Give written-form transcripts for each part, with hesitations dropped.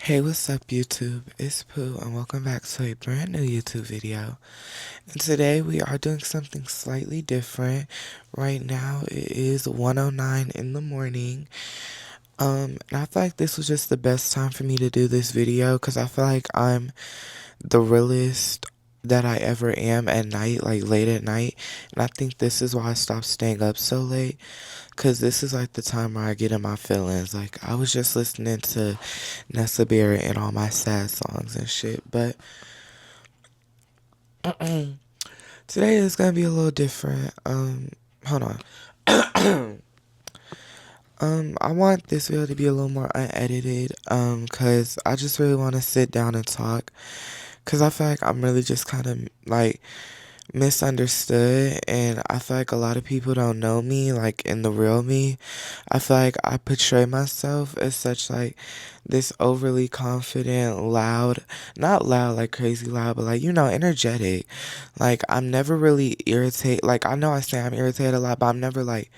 Hey, what's up, YouTube? It's Pooh, and welcome back to a brand new YouTube video. And today we are doing something slightly different. Right now it is 1:09 in the morning. And I feel like this was just the best time for me to do this video because I feel like I'm the realest that I ever am at night, like late at night. And I think this is why I stopped staying up so late. Cause this is like the time where I get in my feelings. Like I was just listening to Nessa Bear and all my sad songs and shit. But today is gonna be a little different. Hold on. I want this video to be a little more unedited. Cause I just really want to sit down and talk. Cause I feel like I'm really just kind of like misunderstood, and I feel like a lot of people don't know me like in the real me. I feel like I portray myself as such like this overly confident, loud, not loud like crazy loud, but like energetic. Like I'm never really irritated. Like I know I say I'm irritated a lot, but I'm never like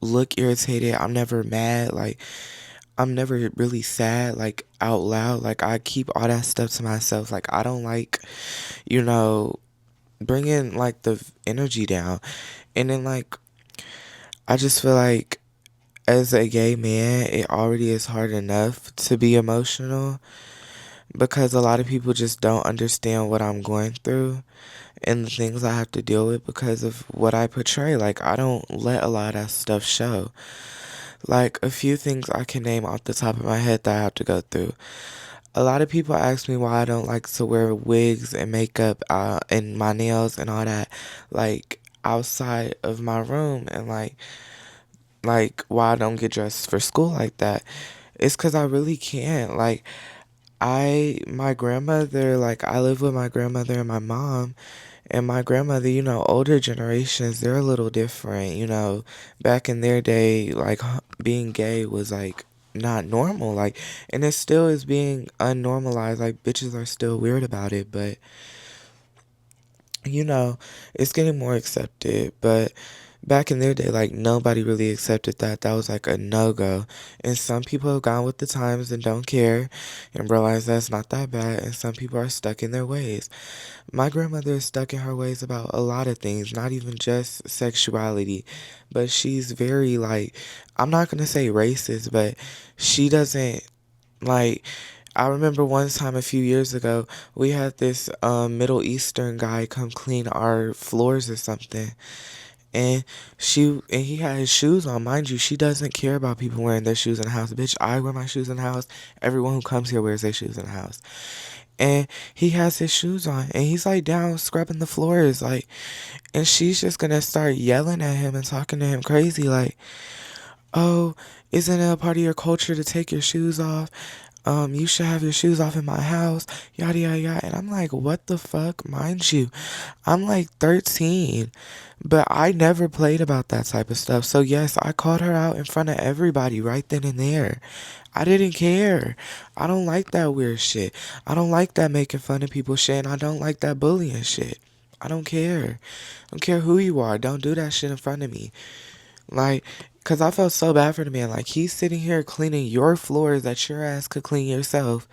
look irritated. I'm never mad. Like I'm never really sad like out loud. Like I keep all that stuff to myself. Like I don't like, you know, bringing like the energy down. And then like I just feel like as a gay man, it already is hard enough to be emotional because a lot of people just don't understand what I'm going through and the things I have to deal with because of what I portray. Like I don't let a lot of that stuff show. Like a few things I can name off the top of my head that I have to go through. A lot of people ask me why I don't like to wear wigs and makeup and my nails and all that, like outside of my room, and like why I don't get dressed for school like that. It's because I really can't. Like my grandmother, like I live with my grandmother and my mom. And my grandmother, older generations, they're a little different. Back in their day, like being gay was like not normal. Like, and it still is being unnormalized. Like, bitches are still weird about it, but you know, it's getting more accepted. But back in their day, like nobody really accepted that. That was like a no go. And some people have gone with the times and don't care and realize that's not that bad. And some people are stuck in their ways. My grandmother is stuck in her ways about a lot of things, not even just sexuality, but she's very like, I'm not gonna say racist, but she doesn't like. I remember one time a few years ago, we had this Middle Eastern guy come clean our floors or something, and he had his shoes on. Mind you, she doesn't care about people wearing their shoes in the house. Bitch, I wear my shoes in the house. Everyone who comes here wears their shoes in the house. And he has his shoes on and he's like down scrubbing the floors, like, and she's just gonna start yelling at him and talking to him crazy, like, oh, isn't it a part of your culture to take your shoes off? You should have your shoes off in my house, yada yada yada. And I'm like, what the fuck? Mind you, I'm like 13, but I never played about that type of stuff. So yes, I called her out in front of everybody right then and there. I didn't care. I don't like that weird shit. I don't like that making fun of people shit, and I don't like that bullying shit. I don't care. I don't care who you are. Don't do that shit in front of me. Like, cause I felt so bad for the man. Like, he's sitting here cleaning your floors that your ass could clean yourself.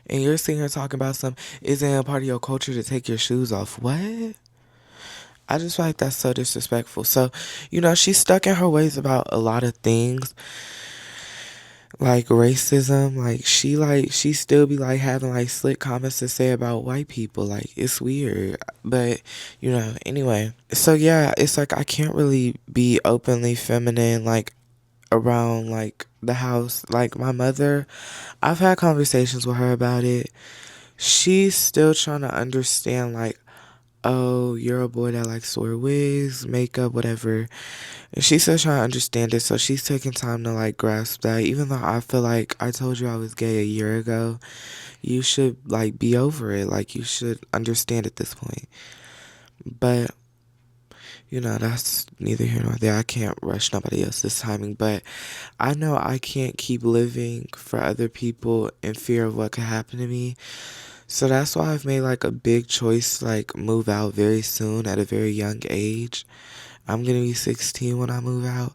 And you're sitting here talking about isn't it a part of your culture to take your shoes off? What? I just feel like that's so disrespectful. So, she's stuck in her ways about a lot of things, like racism. Like she still be like having like slick comments to say about white people. Like it's weird. But anyway. So yeah, it's like I can't really be openly feminine like around like the house. Like my mother, I've had conversations with her about it. She's still trying to understand like, oh, you're a boy that likes to wear wigs, makeup, whatever. And she's still trying to understand it, so she's taking time to like grasp that. Even though I feel like I told you I was gay a year ago, you should like be over it. Like you should understand at this point. But that's neither here nor there. I can't rush nobody else's timing, but I know I can't keep living for other people in fear of what could happen to me. So that's why I've made like a big choice, like move out very soon at a very young age. I'm gonna be 16 when I move out.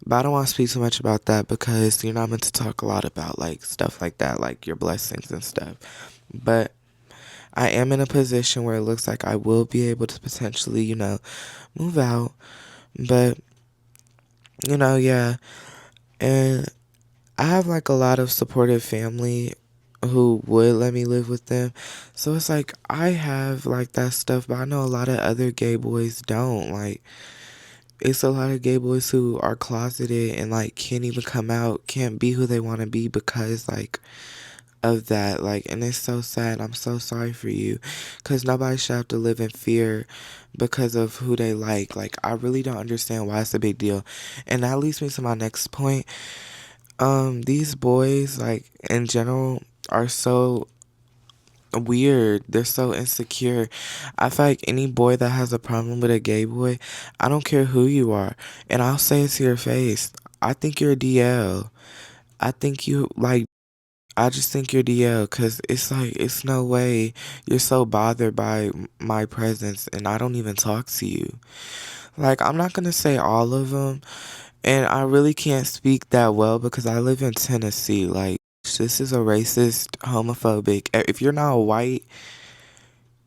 But I don't want to speak too much about that because you're not meant to talk a lot about like stuff like that, like your blessings and stuff. But I am in a position where it looks like I will be able to potentially, move out. But, yeah. And I have like a lot of supportive family who would let me live with them. So it's like I have like that stuff, but I know a lot of other gay boys don't. Like, it's a lot of gay boys who are closeted and like can't even come out, can't be who they want to be because like of that. Like, and it's so sad. I'm so sorry for you because nobody should have to live in fear because of who they like. Like, I really don't understand why it's a big deal. And that leads me to my next point. These boys, like, in general, are so weird. They're so insecure. I feel like any boy that has a problem with a gay boy, I don't care who you are, and I'll say it to your face. I think you're a DL. I think you like. I just think you're DL because it's like it's no way you're so bothered by my presence, and I don't even talk to you. Like, I'm not gonna say all of them, and I really can't speak that well because I live in Tennessee. Like, this is a racist, homophobic. If you're not white,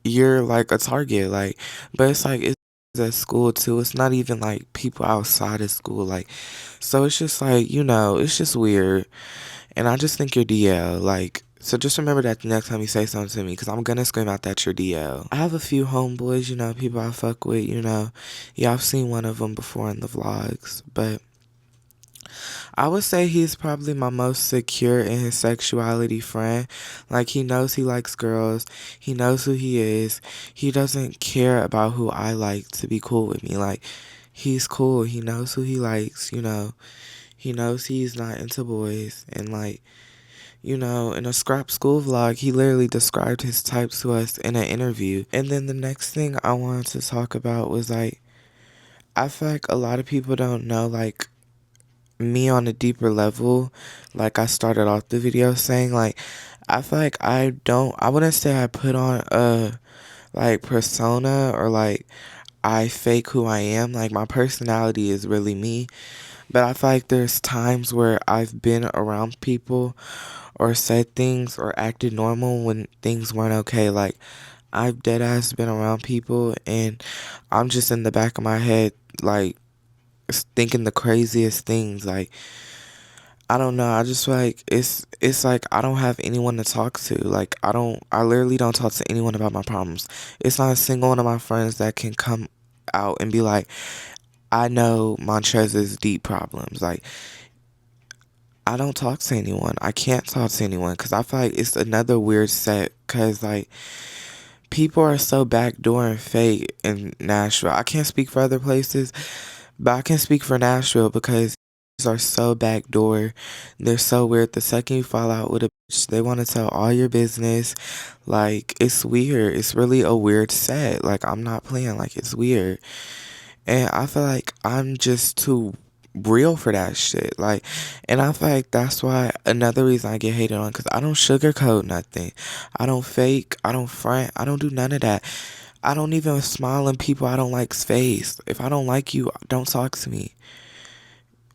you're like a target. Like, but it's like it's at school too. It's not even like people outside of school. Like, so it's just like it's just weird. And I just think you're DL. Like, so just remember that the next time you say something to me, because I'm gonna scream out that you're DL. I have a few homeboys, people I fuck with. Yeah, I've seen one of them before in the vlogs, but I would say he's probably my most secure in his sexuality friend. Like, he knows he likes girls. He knows who he is. He doesn't care about who I like to be cool with me. Like, he's cool. He knows who he likes. He knows he's not into boys. And, like, in a scrap school vlog, he literally described his types to us in an interview. And then the next thing I wanted to talk about was, like, I feel like a lot of people don't know, like, me on a deeper level. Like, I started off the video saying, like, I feel like I wouldn't say I put on a like persona or like I fake who I am. Like, my personality is really me, but I feel like there's times where I've been around people or said things or acted normal when things weren't okay. Like, I've dead ass been around people and I'm just in the back of my head like thinking the craziest things. Like, I don't know. I just feel like it's like I don't have anyone to talk to. Like, I literally don't talk to anyone about my problems. It's not a single one of my friends that can come out and be like, I know Montreza's deep problems. Like, I don't talk to anyone. I can't talk to anyone because I feel like it's another weird set because like people are so backdoor and fake in Nashville. I can't speak for other places, but I can speak for Nashville because are so backdoor. They're so weird. The second you fall out with a bitch, they want to tell all your business. Like, it's weird. It's really a weird set. Like, I'm not playing. Like, it's weird. And I feel like I'm just too real for that shit. Like, and I feel like that's why another reason I get hated on because I don't sugarcoat nothing. I don't fake. I don't front. I don't do none of that. I don't even smile in people I don't like's face. If I don't like you, don't talk to me.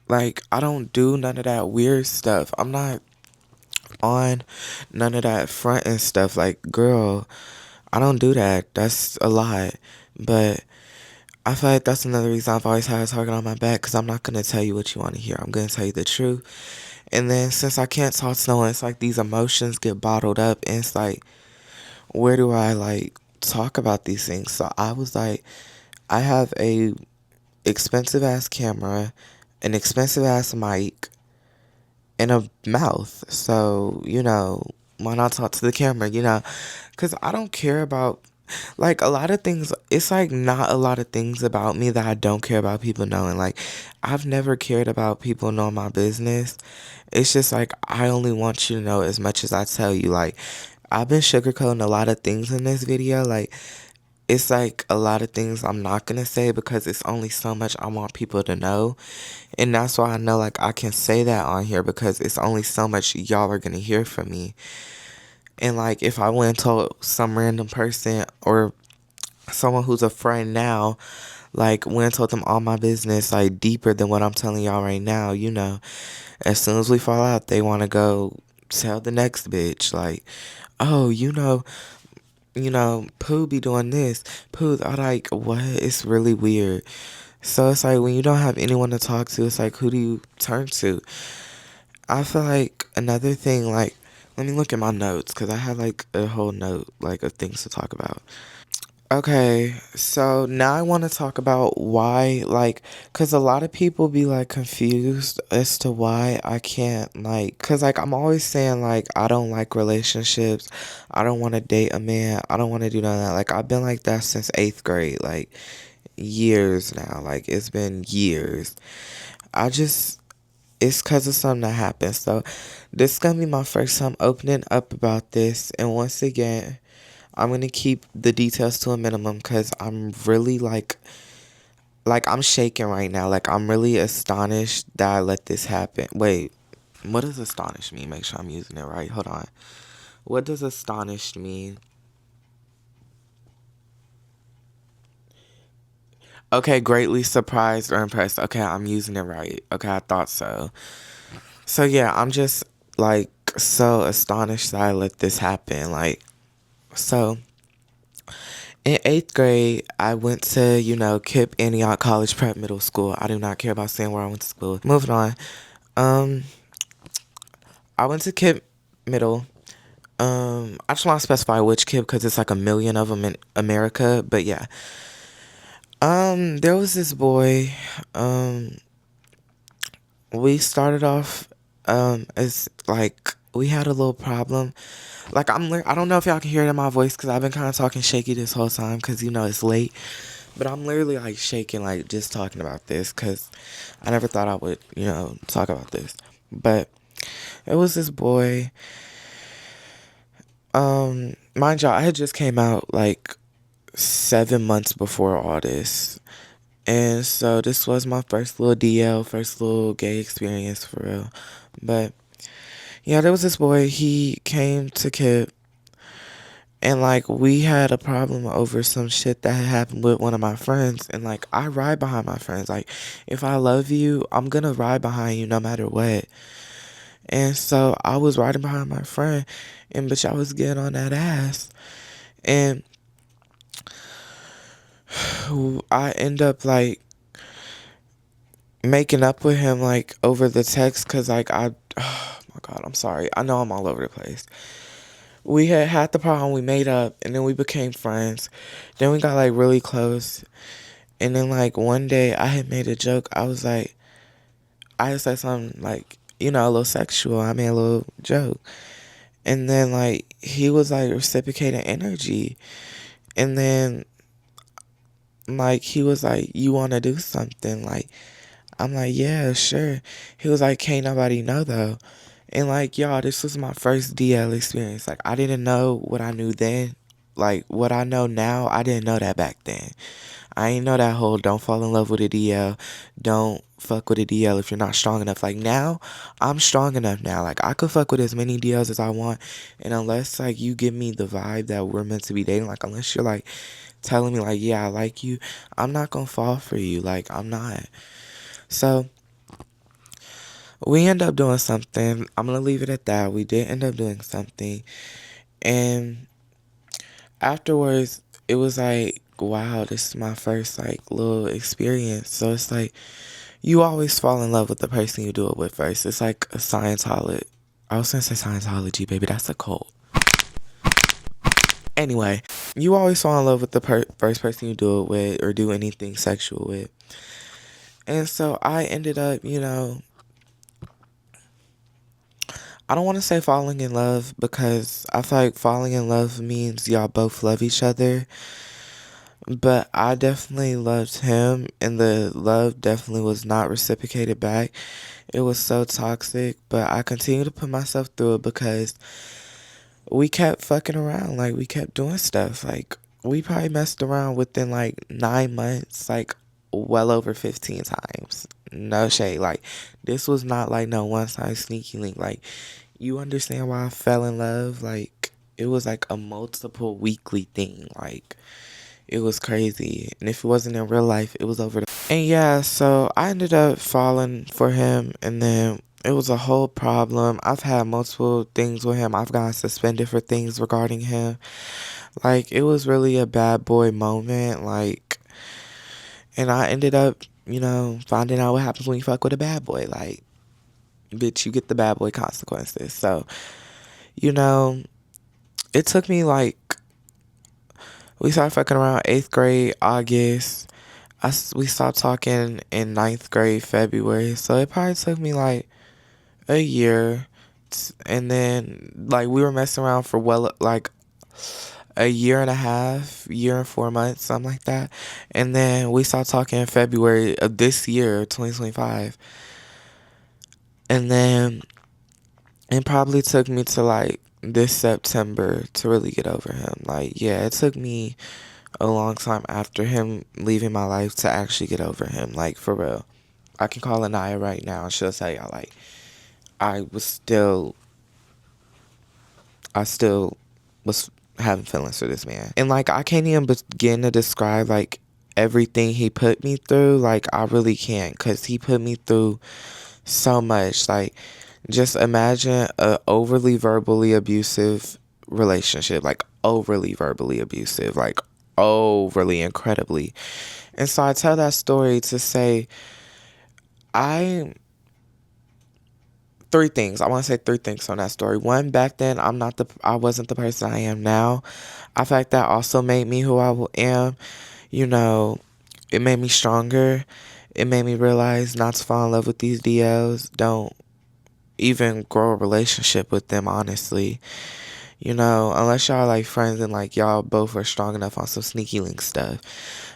Like, I don't do none of that weird stuff. I'm not on none of that front and stuff. Like, girl, I don't do that. That's a lot. But I feel like that's another reason I've always had a target on my back because I'm not going to tell you what you want to hear. I'm going to tell you the truth. And then since I can't talk to no one, it's like these emotions get bottled up. And it's like, where do I like talk about these things? So I was like, I have a expensive ass camera, an expensive ass mic, and a mouth. So, why not talk to the camera? Because I don't care about, like, a lot of things. It's like not a lot of things about me that I don't care about people knowing. Like, I've never cared about people knowing my business. It's just like, I only want you to know as much as I tell you. Like, I've been sugarcoating a lot of things in this video. Like, it's like a lot of things I'm not gonna say because it's only so much I want people to know. And that's why I know like I can say that on here because it's only so much y'all are gonna hear from me. And like if I went and told some random person or someone who's a friend now, Like, when I told them all my business, like, deeper than what I'm telling y'all right now, as soon as we fall out, they want to go tell the next bitch, like, oh, Pooh be doing this. Pooh, I like, what? It's really weird. So it's like, when you don't have anyone to talk to, it's like, who do you turn to? I feel like another thing, like, let me look at my notes, because I had, like, a whole note, like, of things to talk about. Okay, so now I want to talk about why, like, because a lot of people be, like, confused as to why I can't, like, because, like, I'm always saying, like, I don't like relationships. I don't want to date a man. I don't want to do none of that. Like, I've been like that since 8th grade, like, years now. Like, it's been years. It's because of something that happened. So, this is going to be my first time opening up about this. And once again, I'm gonna keep the details to a minimum because I'm really like I'm shaking right now. Like I'm really astonished that I let this happen. Wait, what does astonished mean? Make sure I'm using it right. Hold on. What does astonished mean? Okay, greatly surprised or impressed. Okay, I'm using it right. Okay, I thought so. So yeah, I'm just like so astonished that I let this happen. Like so. In 8th grade, I went to, KIPP Antioch College Prep Middle School. I do not care about saying where I went to school. Moving on. Um, I went to KIPP Middle. I just want to specify which KIPP because it's like a million of them in America. But yeah. There was this boy. Um, we started off, as like, we had a little problem. Like, I don't know if y'all can hear it in my voice because I've been kind of talking shaky this whole time because, it's late. But I'm literally like shaking, like just talking about this because I never thought I would, talk about this. But it was this boy. Mind y'all, I had just came out like 7 months before all this. And so this was my first little DL, first little gay experience for real. But yeah, there was this boy. He came to KIPP and like we had a problem over some shit that had happened with one of my friends. And like I ride behind my friends. Like if I love you, I'm gonna ride behind you no matter what. And so I was riding behind my friend and bitch I was getting on that ass. And I end up like making up with him like over the text because like oh my god, I'm sorry. I know I'm all over the place. We had the problem, we made up, and then we became friends. Then we got like really close. And then like one day I had made a joke. I had said something like, a little sexual. I made a little joke. And then like he was like reciprocating energy. And then like he was like, you wanna do something? Like I'm like, yeah, sure. He was like, can't nobody know though. And like, y'all, this was my first DL experience. Like, I didn't know what I knew then. Like, what I know now, I didn't know that back then. I ain't know that whole don't fall in love with a DL. Don't fuck with a DL if you're not strong enough. Like, now, I'm strong enough now. Like, I could fuck with as many DLs as I want. And unless, like, you give me the vibe that we're meant to be dating, like, unless you're, like, telling me, like, yeah, I like you, I'm not gonna fall for you. Like, I'm not. So, we end up doing something. I'm gonna leave it at that. We did end up doing something. And afterwards, it was like, wow, this is my first like little experience. So it's like you always fall in love with the person you do it with first. It's like a Scientology. I was gonna say Scientology, baby. That's a cult. Anyway, you always fall in love with the first person you do it with or do anything sexual with. And so I ended up, I don't want to say falling in love because I feel like falling in love means y'all both love each other. But I definitely loved him, and the love definitely was not reciprocated back. It was so toxic, but I continued to put myself through it because we kept fucking around. Like, we kept doing stuff. Like, we probably messed around within like 9 months, like, well over 15 times. No shade. Like, this was not like no one time sneaky link. Like, you understand why I fell in love? Like, it was like a multiple weekly thing. Like, It was crazy. And if it wasn't in real life, it was over the. And yeah, so I ended up falling for him, and then it was a whole problem. I've had multiple things with him. I've gotten suspended for things regarding him. Like, it was really a bad boy moment. Like, and I ended up, finding out what happens when you fuck with a bad boy. Like, bitch, you get the bad boy consequences. So, you know, it took me like, we started fucking around 8th grade, August. We stopped talking in 9th grade, February. So it probably took me like a year. And then, like, we were messing around for like a year and a half, year and 4 months, something like that. And then we stopped talking in February of this year, 2025. And then it probably took me to like this September to really get over him. Like, yeah, it took me a long time after him leaving my life to actually get over him. Like, for real. I can call Anaya right now and she'll tell y'all, like, I still was having feelings for this man. And, like, I can't even begin to describe, like, everything he put me through. Like, I really can't, because he put me through so much. Like, just imagine a overly verbally abusive relationship. Like, overly verbally abusive. Like, overly, incredibly. And so I tell that story to say, three things. I want to say three things on that story. One, back then, I wasn't the person I am now. I feel like that also made me who I am. It made me stronger. It made me realize not to fall in love with these DLs. Don't even grow a relationship with them, honestly. Unless y'all like friends and like y'all both are strong enough on some sneaky link stuff.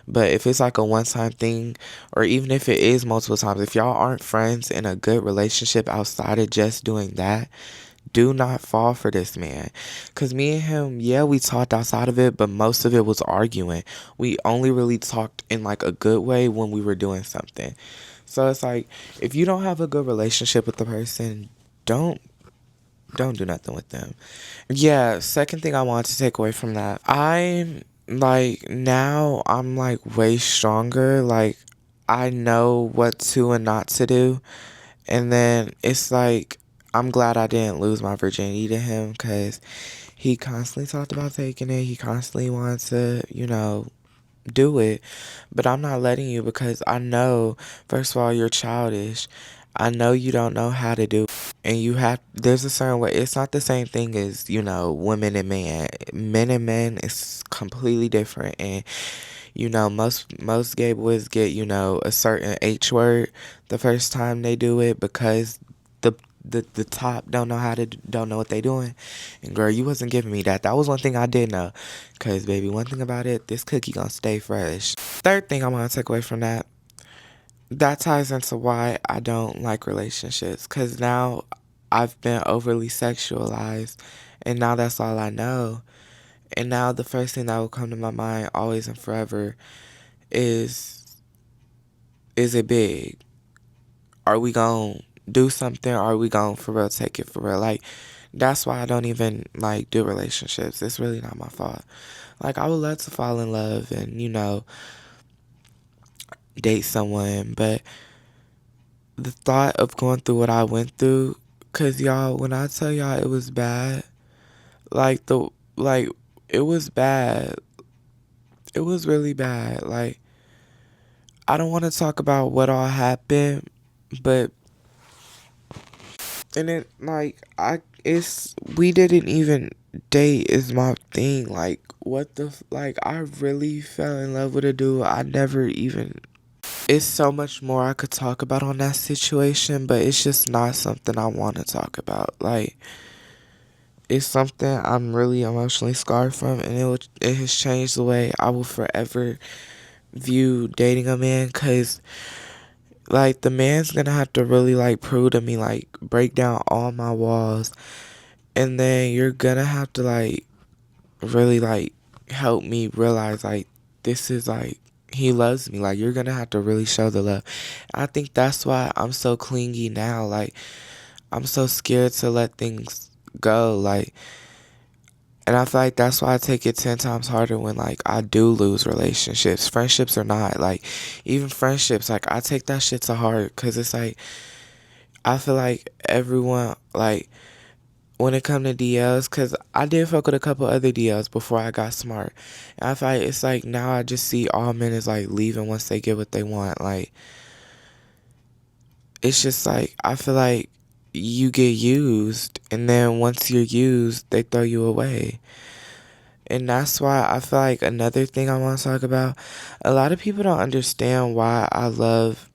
But if it's like a one-time thing, or even if it is multiple times, if y'all aren't friends in a good relationship outside of just doing that, do not fall for this man. Because me and him, yeah, we talked outside of it, but most of it was arguing. We only really talked in like a good way when we were doing something. So it's like, if you don't have a good relationship with the person, don't do nothing with them. Yeah, second thing I want to take away from that, I'm like way stronger. Like, I know what to and not to do. And then it's like, I'm glad I didn't lose my virginity to him, because he constantly talked about taking it. He constantly wanted to, do it. But I'm not letting you, because I know, first of all, you're childish. I know you don't know how to do it. And there's a certain way. It's not the same thing as, women and men. Men and men is completely different. And, most gay boys get, a certain H word the first time they do it, because the top don't know what they doing. And girl, you wasn't giving me that. That was one thing I did know. Cause baby, one thing about it, this cookie gonna stay fresh. Third thing I want to take away from that ties into why I don't like relationships. Cause now I've been overly sexualized, and now that's all I know. And now the first thing that will come to my mind always and forever is it big? Are we gonna do something? Or are we gonna for real take it for real? Like, that's why I don't even like do relationships. It's really not my fault. Like, I would love to fall in love and, date someone, but the thought of going through what I went through, cause y'all, when I tell y'all it was bad, like it was bad. It was really bad. Like, I don't want to talk about what all happened, but and it like we didn't even date is my thing. Like, what the like, I really fell in love with a dude I never even. It's so much more I could talk about on that situation, but it's just not something I want to talk about. Like, it's something I'm really emotionally scarred from, and it has changed the way I will forever view dating a man. Cause like, the man's gonna have to really like prove to me, like, break down all my walls, and then you're gonna have to like really like help me realize, like, this is like, he loves me. Like, you're gonna have to really show the love. I think that's why I'm so clingy now. Like, I'm so scared to let things go. Like, And I feel like that's why I take it 10 times harder when like I do lose relationships, friendships or not. Like even friendships, like I take that shit to heart because it's like I feel like everyone like when it come to DLs, because I did fuck with a couple other DLs before I got smart. And I feel like it's like now I just see all men as like leaving once they get what they want. Like it's just like I feel like you get used and then once you're used, they throw you away. And that's why I feel like another thing I want to talk about, a lot of people don't understand why I love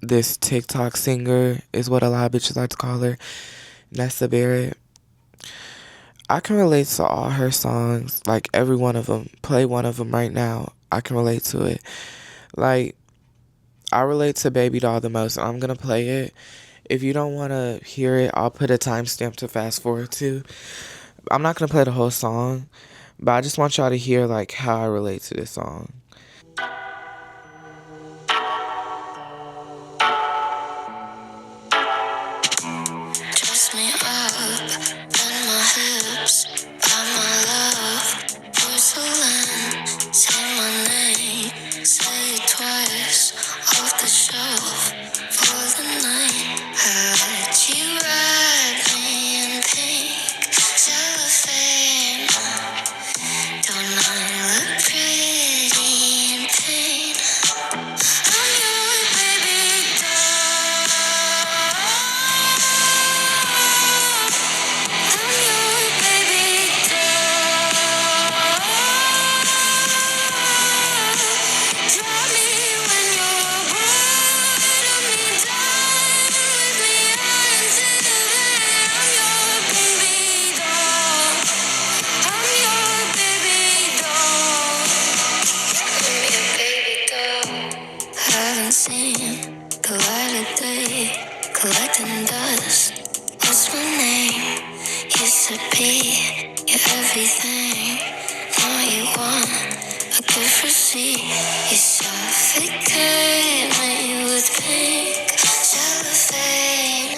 this TikTok singer, is what a lot of bitches like to call her, Nessa Barrett. I can relate to all her songs, like every one of them. Play one of them right now. I can relate to it. Like, I relate to Baby Doll the most, and I'm gonna play it. If you don't want to hear it, I'll put a timestamp to fast forward to. I'm not gonna play the whole song, but I just want y'all to hear like how I relate to this song. Dress me up, bend my hips, buy my love, porcelain. Say my name, say it twice, off the shelf for the night. Heard you ride me in pink, cellophane. Don't I look pretty in pain? I'm your baby doll. Haven't seen the light of day, collecting dust. What's my name? Used to be your everything. Now you want a gift receipt. You suffocate me with pink cellophane.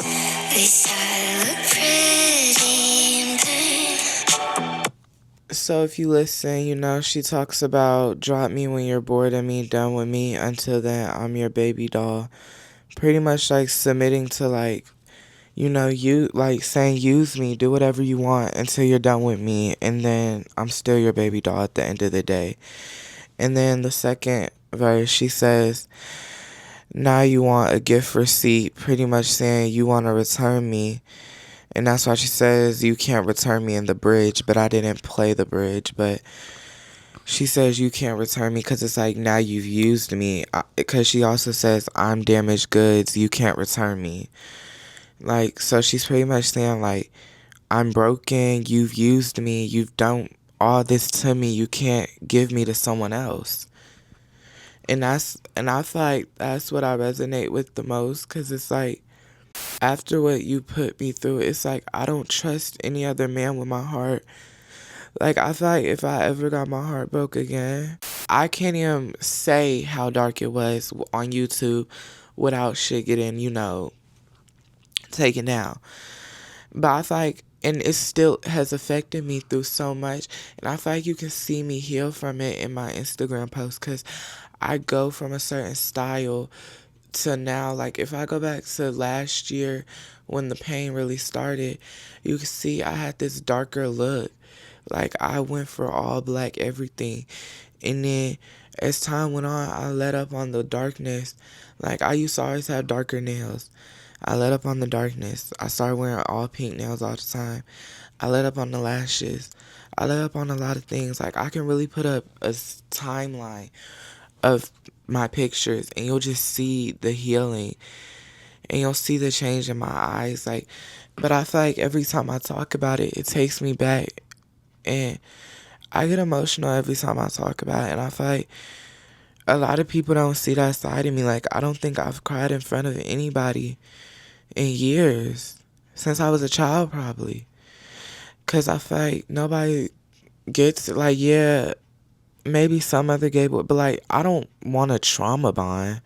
At least I look pretty in pain. So if you listen, you know, she talks about drop me when you're bored of me, done with me. Until then, I'm your baby doll. Pretty much like submitting to like, you know, you like saying use me, do whatever you want until you're done with me, and then I'm still your baby doll at the end of the day. And then the second verse, she says, now you want a gift receipt, pretty much saying you want to return me. And that's why she says you can't return me in the bridge, but I didn't play the bridge. But she says you can't return me because it's like now you've used me. Because she also says I'm damaged goods, you can't return me. Like, so she's pretty much saying like I'm broken, you've used me, you've done all this to me, you can't give me to someone else. And I feel like that's what I resonate with the most because it's like after what you put me through, it's like I don't trust any other man with my heart. Like I feel like if I ever got my heart broke again, I can't even say how dark it was on YouTube without shit getting, you know, taken down. But I feel like, and it still has affected me through so much. And I feel like you can see me heal from it in my Instagram posts because I go from a certain style to now. Like if I go back to last year when the pain really started, you can see I had this darker look. Like I went for all black everything. And then as time went on, I let up on the darkness. Like I used to always have darker nails. I let up on the darkness. I started wearing all pink nails all the time. I let up on the lashes. I let up on a lot of things. Like I can really put up a timeline of my pictures and you'll just see the healing and you'll see the change in my eyes. Like, but I feel like every time I talk about it, it takes me back and I get emotional every time I talk about it. And I feel like a lot of people don't see that side of me. Like, I don't think I've cried in front of anybody in years. Since I was a child, probably. Because I feel like nobody gets it. Like, yeah, maybe some other gay boy, but like, I don't want a trauma bond.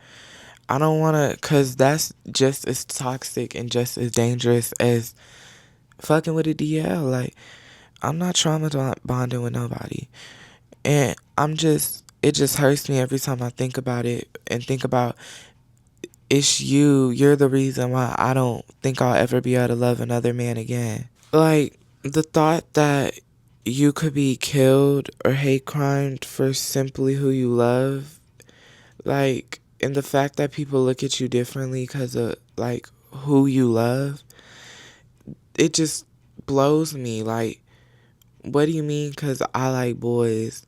I don't want to, because that's just as toxic and just as dangerous as fucking with a DL. Like, I'm not trauma bonding with nobody. And it just hurts me every time I think about it and think about it's you. You're the reason why I don't think I'll ever be able to love another man again. Like, the thought that you could be killed or hate crimed for simply who you love, like, and the fact that people look at you differently because of, like, who you love, it just blows me. Like, what do you mean? Because I like boys,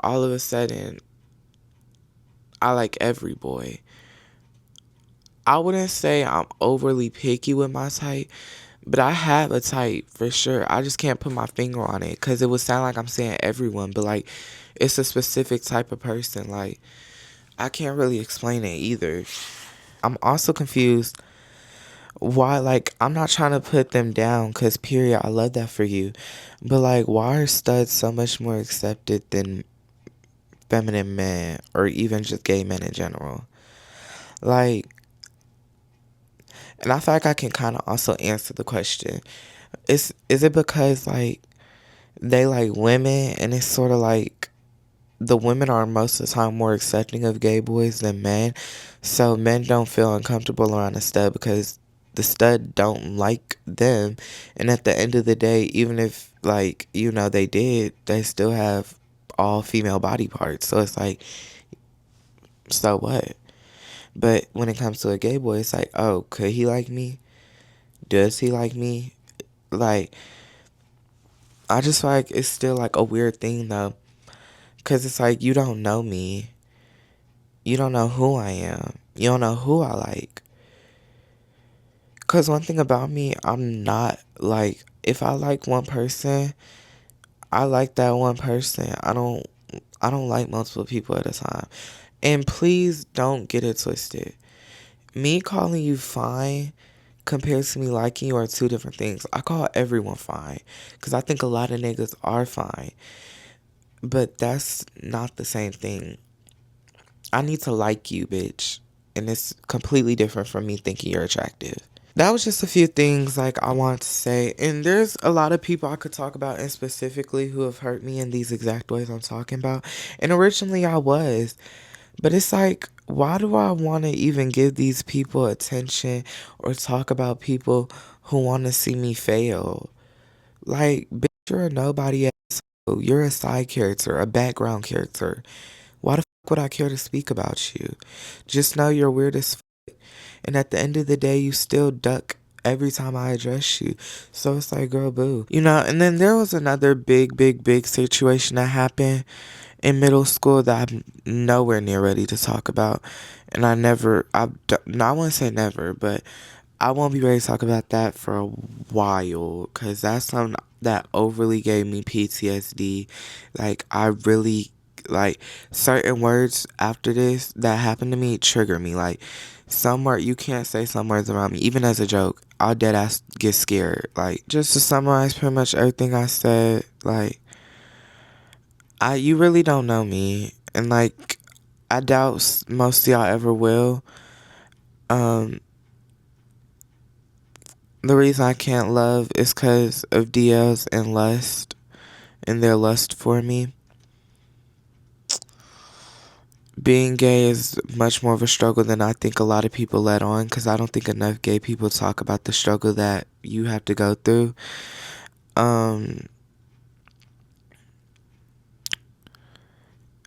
all of a sudden, I like every boy. I wouldn't say I'm overly picky with my type, but I have a type for sure. I just can't put my finger on it because it would sound like I'm saying everyone, but like it's a specific type of person. Like I can't really explain it either. I'm also confused why, like, I'm not trying to put them down because, period, I love that for you. But, like, why are studs so much more accepted than feminine men or even just gay men in general? Like, and I feel like I can kind of also answer the question. Is it because like they like women and it's sort of like the women are most of the time more accepting of gay boys than men, so men don't feel uncomfortable around a stud because the stud don't like them, and at the end of the day, even if like they did, they still have all female body parts, so it's like, so what? But when it comes to a gay boy, it's like, oh, could he like me? Does he like me? Like, I just feel like it's still like a weird thing though. Because it's like, you don't know me. You don't know who I am. You don't know who I like. Because one thing about me, I'm not like, if I like one person, I like that one person. I don't like multiple people at a time. And please don't get it twisted. Me calling you fine compared to me liking you are two different things. I call everyone fine because I think a lot of niggas are fine. But that's not the same thing. I need to like you, bitch. And it's completely different from me thinking you're attractive. That was just a few things like I want to say. And there's a lot of people I could talk about and specifically who have hurt me in these exact ways I'm talking about. And originally I was. But it's like, why do I want to even give these people attention or talk about people who want to see me fail? Like, bitch, you're a nobody asshole. You're a side character, a background character. Why the fuck would I care to speak about you? Just know you're weird as fuck. And at the end of the day, you still duck every time I address you. So it's like, girl, boo. And then there was another big situation that happened in middle school that I'm nowhere near ready to talk about. And I wouldn't say never, but I won't be ready to talk about that for a while because that's something that overly gave me PTSD. Like, I really, like, certain words after this that happened to me trigger me. Like, you can't say some words around me, even as a joke. I'll dead ass get scared. Like, just to summarize pretty much everything I said, like, you really don't know me. And, like, I doubt most of y'all ever will. The reason I can't love is because of DLs and lust and their lust for me. Being gay is much more of a struggle than I think a lot of people let on because I don't think enough gay people talk about the struggle that you have to go through.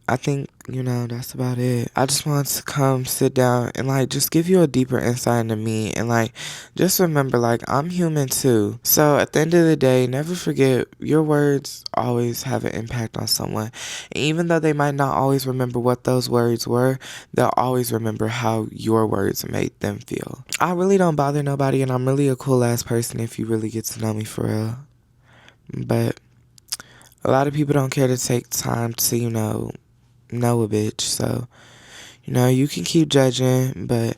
I think, that's about it. I just wanted to come sit down and, like, just give you a deeper insight into me. And, like, just remember, like, I'm human too. So at the end of the day, never forget your words always have an impact on someone. And even though they might not always remember what those words were, they'll always remember how your words made them feel. I really don't bother nobody, and I'm really a cool ass person if you really get to know me for real. But a lot of people don't care to take time to, know a bitch. So, you can keep judging, but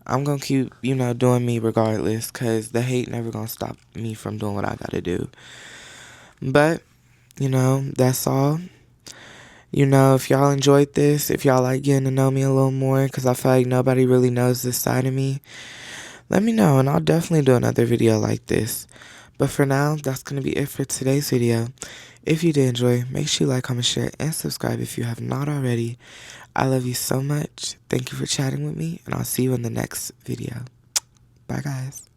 I'm gonna keep, doing me regardless, because the hate never gonna stop me from doing what I gotta do. But, that's all. If y'all enjoyed this, if y'all like getting to know me a little more, because I feel like nobody really knows this side of me, let me know, and I'll definitely do another video like this. But for now, that's going to be it for today's video. If you did enjoy, make sure you like, comment, share, and subscribe if you have not already. I love you so much. Thank you for chatting with me, and I'll see you in the next video. Bye, guys.